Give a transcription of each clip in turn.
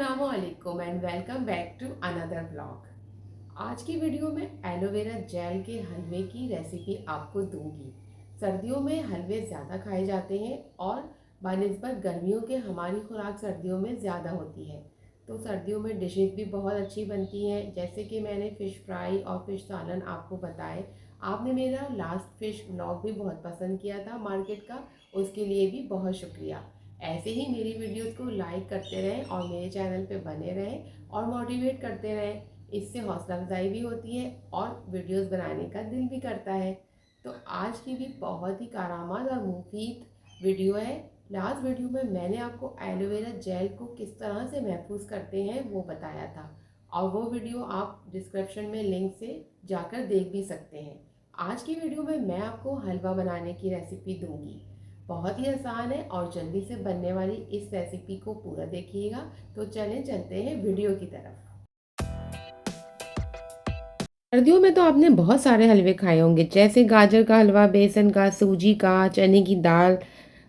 अस्सलामुअलैकुम and welcome back to another blog. आज की वीडियो में एलोवेरा जेल के हलवे की रेसिपी आपको दूंगी। सर्दियों में हलवे ज़्यादा खाए जाते हैं और बनिस्बत गर्मियों के हमारी खुराक सर्दियों में ज़्यादा होती है, तो सर्दियों में डिशेस भी बहुत अच्छी बनती हैं। जैसे कि मैंने फ़िश फ्राई और फिश सालन आपको बताए। आपने मेरा लास्ट फ़िश व्लॉग भी बहुत पसंद किया था मार्केट का, उसके लिए भी बहुत शुक्रिया। ऐसे ही मेरी वीडियोस को लाइक करते रहें और मेरे चैनल पे बने रहें और मोटिवेट करते रहें। इससे हौसला अफजाई भी होती है और वीडियोस बनाने का दिल भी करता है। तो आज की भी बहुत ही कारामद और मुफीद वीडियो है। लास्ट वीडियो में मैंने आपको एलोवेरा जेल को किस तरह से महफूज करते हैं वो बताया था, और वो वीडियो आप डिस्क्रिप्शन में लिंक से जाकर देख भी सकते हैं। आज की वीडियो में मैं आपको हलवा बनाने की रेसिपी दूंगी। बहुत ही आसान है और जल्दी से बनने वाली इस रेसिपी को पूरा देखिएगा। तो चलते हैं वीडियो की तरफ। सर्दियों में तो आपने बहुत सारे हलवे खाए होंगे, जैसे गाजर का हलवा, बेसन का, सूजी का, चने की दाल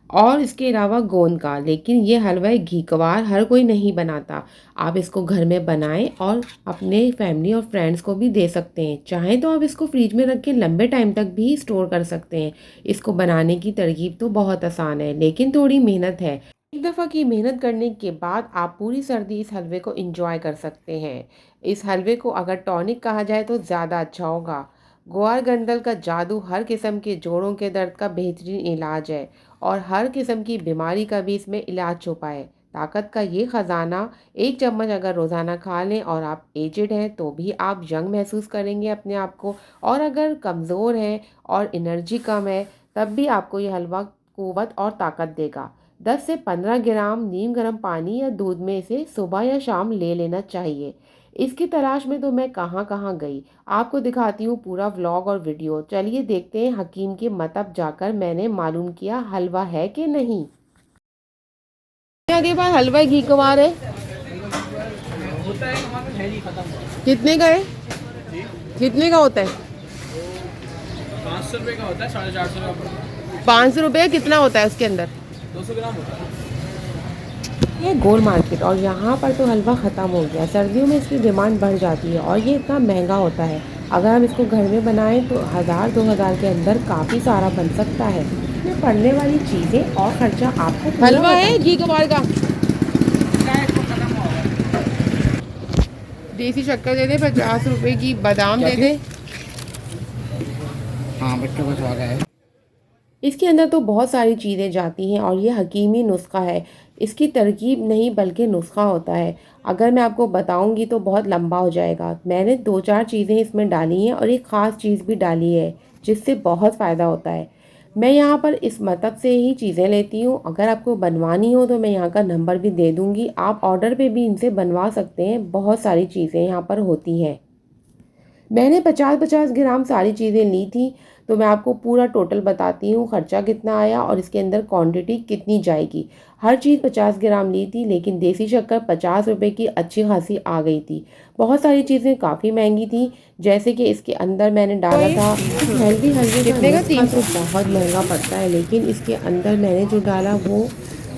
और इसके अलावा गोंद का। लेकिन ये हलवा घीकवार हर कोई नहीं बनाता। आप इसको घर में बनाएं और अपने फैमिली और फ्रेंड्स को भी दे सकते हैं। चाहें तो आप इसको फ्रिज में रख के लंबे टाइम तक भी स्टोर कर सकते हैं। इसको बनाने की तरकीब तो बहुत आसान है, लेकिन थोड़ी मेहनत है। एक दफ़ा की मेहनत करने के बाद आप पूरी सर्दी इस हलवे को एंजॉय कर सकते हैं। इस हलवे को अगर टॉनिक कहा जाए तो ज़्यादा अच्छा होगा। ग्वार गंडल का जादू हर किस्म के जोड़ों के दर्द का बेहतरीन इलाज है और हर किस्म की बीमारी का भी इसमें इलाज छुपा है। ताकत का ये ख़जाना एक चम्मच अगर रोज़ाना खा लें और आप एजड हैं तो भी आप यंग महसूस करेंगे अपने आप को, और अगर कमज़ोर हैं और एनर्जी कम है तब भी आपको ये हलवा क़ुव्वत और ताकत देगा। 10 से 15 ग्राम नीम गर्म पानी या दूध में इसे सुबह या शाम ले लेना चाहिए। इसकी तलाश में तो मैं कहाँ कहाँ गई, आपको दिखाती हूँ पूरा व्लॉग और वीडियो। चलिए देखते हैं हकीम के मतब जाकर मैंने मालूम किया हलवा है कि नहीं। के पास हलवा घी कवार है, कितने का है? कितने का होता है? 500 रुपये का होता है, 450 का पड़ता है। 500 रुपये। कितना होता है उसके अंदर? 200 ग्राम होता है। ये गोल मार्केट और यहाँ पर तो हलवा ख़त्म हो गया। सर्दियों में इसकी डिमांड बढ़ जाती है और ये इतना महंगा होता है। अगर हम इसको घर में बनाएं तो 1000-2000 के अंदर काफ़ी सारा बन सकता है। इसमें पड़ने वाली चीज़ें और खर्चा आपको हलवा है घी कबार का। देसी शक्कर दे दे, 50 रुपए की बादाम दे दे। हाँ, बच्चों का स्वागत है। इसके अंदर तो बहुत सारी चीज़ें जाती हैं और ये हकीमी नुस्खा है। इसकी तरकीब नहीं बल्कि नुस्खा होता है। अगर मैं आपको बताऊंगी तो बहुत लंबा हो जाएगा। मैंने 2-4 चीज़ें इसमें डाली हैं और एक ख़ास चीज़ भी डाली है जिससे बहुत फ़ायदा होता है। मैं यहाँ पर इस मतलब से ही चीज़ें लेती हूँ। अगर आपको बनवानी हो तो मैं यहाँ का नंबर भी दे दूँगी, आप ऑर्डर पे भी इनसे बनवा सकते हैं। बहुत सारी चीज़ें यहाँ पर होती हैं। मैंने 50-50 ग्राम सारी चीज़ें ली थी, तो मैं आपको पूरा टोटल बताती हूँ खर्चा कितना आया और इसके अंदर क्वांटिटी कितनी जाएगी। हर चीज़ 50 ग्राम ली थी, लेकिन देसी शक्कर 50 रुपए की अच्छी खासी आ गई थी। बहुत सारी चीज़ें काफ़ी महंगी थी, जैसे कि इसके अंदर मैंने डाला था हेल्दी हलवे का नुस्खा तो बहुत महंगा पड़ता है, लेकिन इसके अंदर मैंने जो डाला वो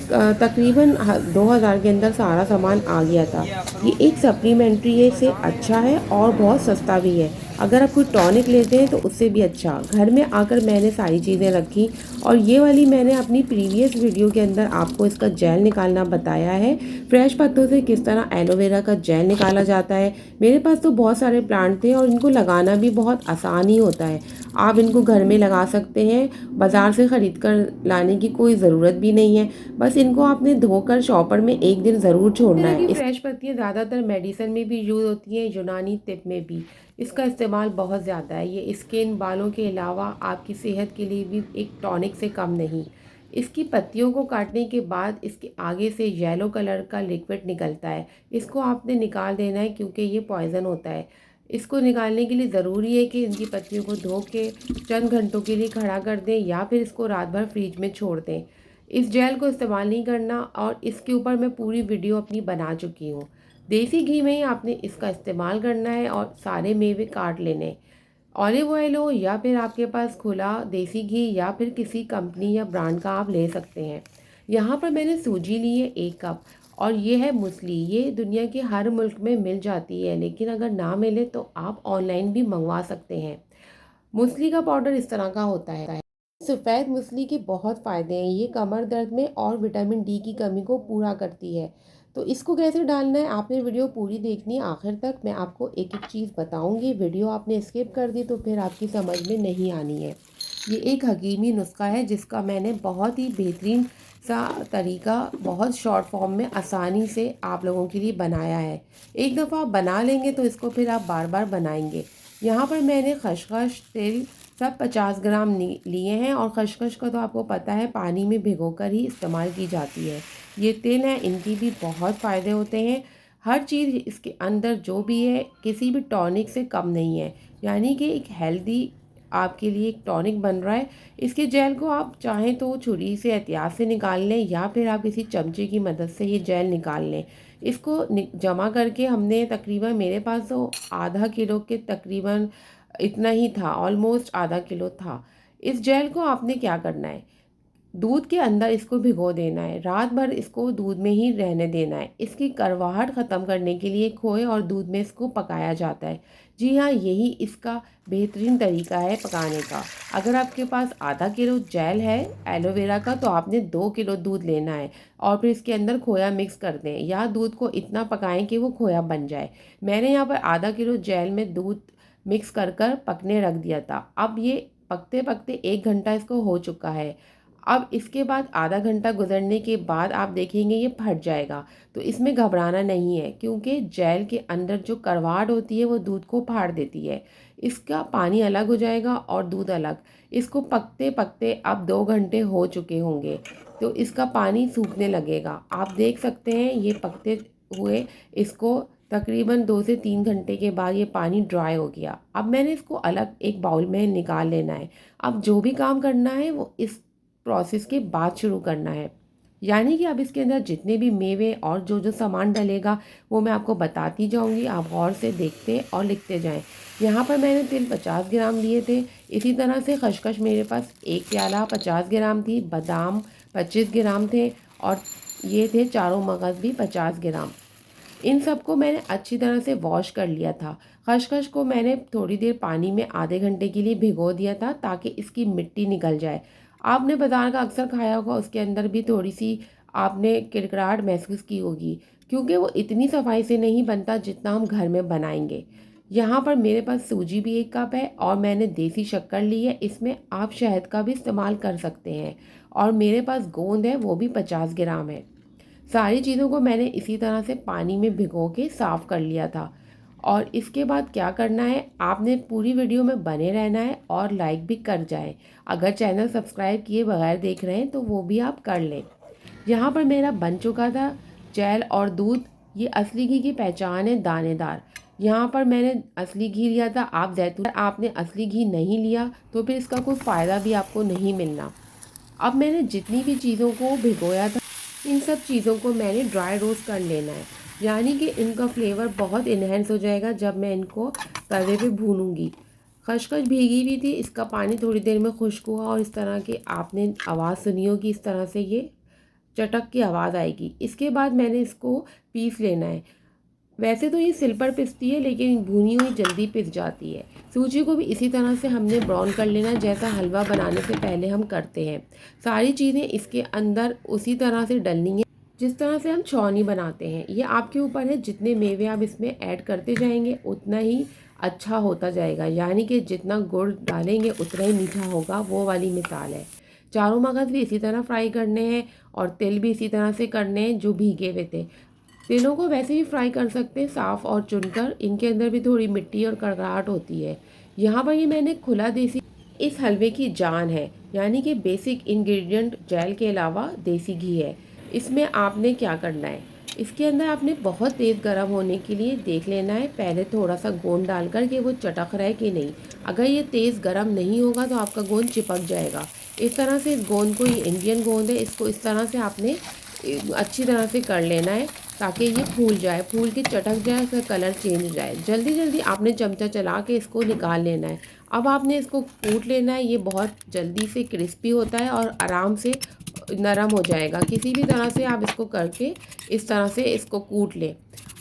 तकरीबन 2000 के अंदर सारा सामान आ गया था। ये एक सप्लीमेंट्री है, से अच्छा है और बहुत सस्ता भी है। अगर आप कोई टॉनिक लेते हैं तो उससे भी अच्छा। घर में आकर मैंने सारी चीज़ें रखी और ये वाली मैंने अपनी प्रीवियस वीडियो के अंदर आपको इसका जेल निकालना बताया है। फ्रेश पत्तों से किस तरह एलोवेरा का जेल निकाला जाता है। मेरे पास तो बहुत सारे प्लांट थे और इनको लगाना भी बहुत आसान ही होता है। आप इनको घर में लगा सकते हैं, बाज़ार से ख़रीद कर लाने की कोई ज़रूरत भी नहीं है। बस इनको आपने धोकर शॉपर में एक दिन ज़रूर छोड़ना है। इस फ्रेश पत्तियाँ ज़्यादातर मेडिसिन में भी यूज़ होती हैं, यूनानी तिब में भी इसका इस्तेमाल बहुत ज़्यादा है। ये स्किन, बालों के अलावा आपकी सेहत के लिए भी एक टॉनिक से कम नहीं। इसकी पत्तियों को काटने के बाद इसके आगे से येलो कलर का लिक्विड निकलता है। इसको आपने निकाल देना है क्योंकि ये पॉइज़न होता है। इसको निकालने के लिए ज़रूरी है कि इनकी पत्तियों को धो के चंद घंटों के लिए खड़ा कर दें या फिर इसको रात भर फ्रिज में छोड़ दें। इस जेल को इस्तेमाल नहीं करना और इसके ऊपर मैं पूरी वीडियो अपनी बना चुकी हूँ। देसी घी में ही आपने इसका इस्तेमाल करना है और सारे मेवे काट लेने। ऑलिव ऑयल हो या फिर आपके पास खुला देसी घी या फिर किसी कंपनी या ब्रांड का आप ले सकते हैं। यहाँ पर मैंने सूजी ली है 1 कप और ये है मूसली। ये दुनिया के हर मुल्क में मिल जाती है, लेकिन अगर ना मिले तो आप ऑनलाइन भी मंगवा सकते हैं। मूसली का पाउडर इस तरह का होता है। सफ़ेद मूसली के बहुत फ़ायदे हैं। ये कमर दर्द में और विटामिन डी की कमी को पूरा करती है। तो इसको कैसे डालना है, आपने वीडियो पूरी देखनी है आखिर तक। मैं आपको एक एक चीज़ बताऊंगी। वीडियो आपने स्किप कर दी तो फिर आपकी समझ में नहीं आनी है। ये एक हकीमी नुस्खा है जिसका मैंने बहुत ही बेहतरीन सा तरीका बहुत शॉर्ट फॉर्म में आसानी से आप लोगों के लिए बनाया है। एक दफ़ा आप बना लेंगे तो इसको फिर आप बार बार बनाएंगे। यहाँ पर मैंने खसखस तेल सब 50 ग्राम लिए हैं, और खसखस का तो आपको पता है पानी में भिगोकर ही इस्तेमाल की जाती है। ये तेल है, इनकी भी बहुत फ़ायदे होते हैं। हर चीज़ इसके अंदर जो भी है किसी भी टॉनिक से कम नहीं है, यानी कि एक हेल्दी आपके लिए एक टॉनिक बन रहा है। इसके जेल को आप चाहें तो छुरी से एहतियात से निकाल लें, या फिर आप किसी चमचे की मदद से ये जेल निकाल लें। इसको जमा करके हमने तकरीबन, मेरे पास तो आधा किलो के तकरीबन इतना ही था, ऑलमोस्ट आधा किलो था। इस जेल को आपने क्या करना है, दूध के अंदर इसको भिगो देना है। रात भर इसको दूध में ही रहने देना है। इसकी कड़वाहट ख़त्म करने के लिए खोए और दूध में इसको पकाया जाता है। जी हाँ, यही इसका बेहतरीन तरीका है पकाने का। अगर आपके पास आधा किलो जेल है एलोवेरा का, तो आपने 2 किलो दूध लेना है और फिर इसके अंदर खोया मिक्स कर दें, या दूध को इतना पकाएं कि वो खोया बन जाए। मैंने यहाँ पर आधा किलो जेल में दूध मिक्स कर कर पकने रख दिया था। अब ये पकते पकते 1 घंटा इसको हो चुका है। अब इसके बाद आधा घंटा गुजरने के बाद आप देखेंगे ये फट जाएगा। तो इसमें घबराना नहीं है, क्योंकि जेल के अंदर जो कड़वाहट होती है वो दूध को फाड़ देती है। इसका पानी अलग हो जाएगा और दूध अलग। इसको पकते पकते अब 2 घंटे हो चुके होंगे, तो इसका पानी सूखने लगेगा। आप देख सकते हैं ये पकते हुए इसको तकरीबन 2 से 3 घंटे के बाद ये पानी ड्राई हो गया। अब मैंने इसको अलग एक बाउल में निकाल लेना है। अब जो भी काम करना है वो इस प्रोसेस के बाद शुरू करना है, यानी कि अब इसके अंदर जितने भी मेवे और जो जो सामान डलेगा वो मैं आपको बताती जाऊंगी। आप गौर से देखते और लिखते जाएं। यहाँ पर मैंने तिल 50 ग्राम लिए थे। इसी तरह से खसखस मेरे पास 1 प्याला 50 ग्राम थी। बादाम 25 ग्राम थे, और ये थे चारों मगज़ भी 50 ग्राम। इन सबको मैंने अच्छी तरह से वॉश कर लिया था। खसखस को मैंने थोड़ी देर पानी में आधे घंटे के लिए भिगो दिया था ताकि इसकी मिट्टी निकल जाए। आपने बाज़ार का अक्सर खाया होगा, उसके अंदर भी थोड़ी सी आपने किरकिराहट महसूस की होगी, क्योंकि वो इतनी सफाई से नहीं बनता जितना हम घर में बनाएंगे। यहाँ पर मेरे पास सूजी भी 1 कप है, और मैंने देसी शक्कर ली है। इसमें आप शहद का भी इस्तेमाल कर सकते हैं, और मेरे पास गोंद है, वो भी 50 ग्राम है। सारी चीज़ों को मैंने इसी तरह से पानी में भिगो के साफ़ कर लिया था। और इसके बाद क्या करना है, आपने पूरी वीडियो में बने रहना है और लाइक भी कर जाएं। अगर चैनल सब्सक्राइब किए बगैर देख रहे हैं तो वो भी आप कर लें। यहाँ पर मेरा बन चुका था जेल और दूध। ये असली घी की पहचान है, दानेदार। यहाँ पर मैंने असली घी लिया था। आप जैतून, आपने असली घी नहीं लिया तो फिर इसका कोई फ़ायदा भी आपको नहीं मिलना। अब मैंने जितनी भी चीज़ों को भिगोया था, इन सब चीज़ों को मैंने ड्राई रोस्ट कर लेना है, यानी कि इनका फ्लेवर बहुत इन्हेंस हो जाएगा जब मैं इनको तवे पे भूनूंगी। खसखस भीगी हुई थी, इसका पानी थोड़ी देर में खुश्क हुआ और इस तरह की आपने आवाज़ सुनी होगी। इस तरह से ये चटक की आवाज़ आएगी। इसके बाद मैंने इसको पीस लेना है। वैसे तो ये सिल पर पिसती है, लेकिन भुनी हुई जल्दी पिस जाती है। सूजी को भी इसी तरह से हमने ब्राउन कर लेना है, जैसा हलवा बनाने से पहले हम करते हैं। सारी चीज़ें इसके अंदर उसी तरह से डलनी है जिस तरह से हम छौनी बनाते हैं। ये आपके ऊपर है, जितने मेवे आप इसमें ऐड करते जाएंगे उतना ही अच्छा होता जाएगा, यानी कि जितना गुड़ डालेंगे उतना ही मीठा होगा, वो वाली मिसाल है। चारों मगज़ भी इसी तरह फ्राई करने हैं, और तिल भी इसी तरह से करने हैं जो भीगे हुए थे। तिलों को वैसे ही फ्राई कर सकते हैं साफ़ और चुनकर, इनके अंदर भी थोड़ी मिट्टी और कड़कड़ाहट होती है। यहाँ पर ये मैंने खुला देसी, इस हलवे की जान है, यानी कि बेसिक इंग्रेडिएंट जेल के अलावा देसी घी है। इसमें आपने क्या करना है, इसके अंदर आपने बहुत तेज़ गर्म होने के लिए देख लेना है पहले थोड़ा सा गोंद डालकर कि वो चटक रहा है कि नहीं। अगर ये तेज़ गर्म नहीं होगा तो आपका गोंद चिपक जाएगा। इस तरह से इस गोंद को, ये इंडियन गोंद है, इसको इस तरह से आपने अच्छी तरह से कर लेना है ताकि ये फूल जाए, फूल के चटक जाए, इसका कलर चेंज हो जाए। जल्दी जल्दी आपने चमचा चला के इसको निकाल लेना है। अब आपने इसको कूट लेना है। ये बहुत जल्दी से क्रिस्पी होता है और आराम से नरम हो जाएगा। किसी भी तरह से आप इसको करके इस तरह से इसको कूट लें।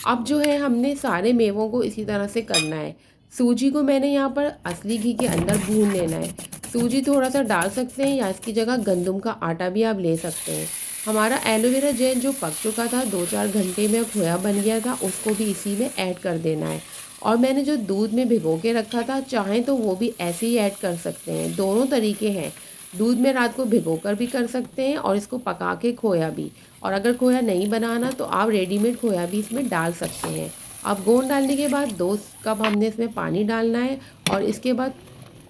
अब जो है हमने सारे मेवों को इसी तरह से करना है। सूजी को मैंने यहाँ पर असली घी के अंदर भून लेना है। सूजी थोड़ा सा डाल सकते हैं या इसकी जगह गंदम का आटा भी आप ले सकते हैं। हमारा एलोवेरा जेल जो पक चुका था, 2-4 घंटे में खोया बन गया था, उसको भी इसी में ऐड कर देना है। और मैंने जो दूध में भिगो के रखा था, चाहें तो वो भी ऐसे ही ऐड कर सकते हैं। दोनों तरीके हैं। दूध में रात को भिगो कर भी कर सकते हैं और इसको पका के खोया भी। और अगर खोया नहीं बनाना तो आप रेडीमेड खोया भी इसमें डाल सकते हैं। अब गोंद डालने के बाद 2 कप हमने इसमें पानी डालना है और इसके बाद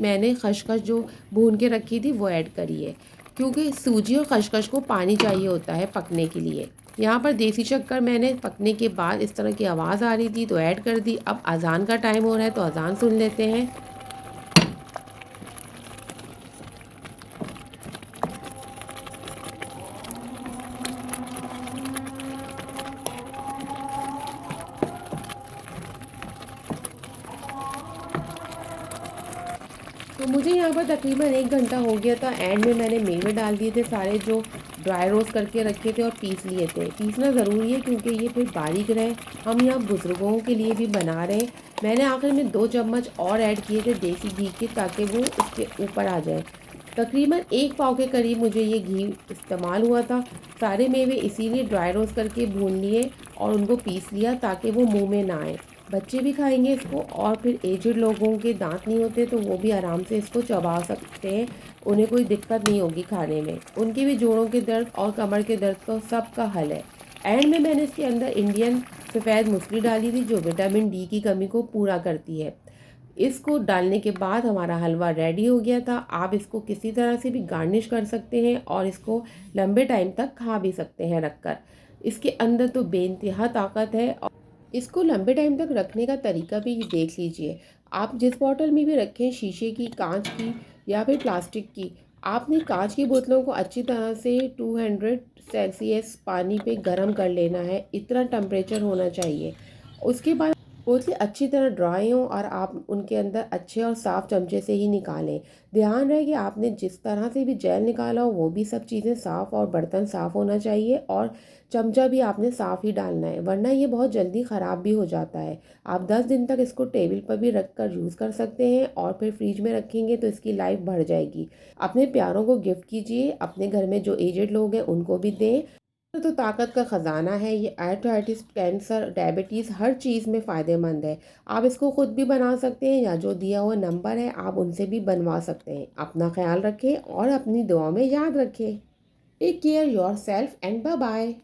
मैंने खसखस जो भून के रखी थी वो ऐड करी है, क्योंकि सूजी और खसखस को पानी चाहिए होता है पकने के लिए। यहाँ पर देसी शक्कर मैंने पकने के बाद इस तरह की आवाज़ आ रही थी तो ऐड कर दी। अब अज़ान का टाइम हो रहा है तो अज़ान सुन लेते हैं। तो मुझे यहाँ पर तकरीबन 1 घंटा हो गया था। एंड में मैंने मेवे डाल दिए थे सारे जो ड्राई रोस्ट करके रखे थे और पीस लिए थे। पीसना ज़रूरी है क्योंकि ये फिर बारीक रहे। हम यहाँ बुज़ुर्गों के लिए भी बना रहे हैं। मैंने आखिर में 2 चम्मच और ऐड किए थे देसी घी के, ताकि वो उसके ऊपर आ जाए। तकरीबन 1 पाव के करीब मुझे ये घी इस्तेमाल हुआ था। सारे मेवे इसीलिए ड्राई रोस्ट करके भून लिए और उनको पीस लिया ताकि वो मुँह में ना आए। बच्चे भी खाएंगे इसको और फिर एजड लोगों के दांत नहीं होते तो वो भी आराम से इसको चबा सकते हैं। उन्हें कोई दिक्कत नहीं होगी खाने में। उनके भी जोड़ों के दर्द और कमर के दर्द का सबका हल है। एंड में मैंने इसके अंदर इंडियन सफ़ेद मूसली डाली थी जो विटामिन डी की कमी को पूरा करती है। इसको डालने के बाद हमारा हलवा रेडी हो गया था। आप इसको किसी तरह से भी गार्निश कर सकते हैं और इसको लंबे टाइम तक खा भी सकते हैं रखकर। इसके अंदर तो बेइंतहा ताकत है। इसको लंबे टाइम तक रखने का तरीका भी देख लीजिए। आप जिस बॉटल में भी रखें, शीशे की, कांच की या फिर प्लास्टिक की, आपने कांच की बोतलों को अच्छी तरह से 200 सेल्सियस पानी पे गर्म कर लेना है। इतना टेम्परेचर होना चाहिए। उसके बाद बोतलें अच्छी तरह ड्राई हों और आप उनके अंदर अच्छे और साफ़ चमचे से ही निकालें। ध्यान रहे कि आपने जिस तरह से भी जेल निकाला हो वो भी सब चीज़ें साफ़ और बर्तन साफ़ होना चाहिए और चमचा भी आपने साफ़ ही डालना है, वरना ये बहुत जल्दी ख़राब भी हो जाता है। आप 10 दिन तक इसको टेबल पर भी रख कर यूज़ कर सकते हैं और फिर फ्रिज में रखेंगे तो इसकी लाइफ बढ़ जाएगी। अपने प्यारों को गिफ्ट कीजिए। अपने घर में जो एजेड लोग हैं उनको भी दें। तो ताकत का ख़जाना है ये। आर्थराइटिस, कैंसर, डायबिटीज़ हर चीज़ में फ़ायदेमंद है। आप इसको ख़ुद भी बना सकते हैं या जो दिया हुआ नंबर है आप उनसे भी बनवा सकते हैं। अपना ख्याल रखें और अपनी दुआ में याद रखें। Take care your self and bye bye.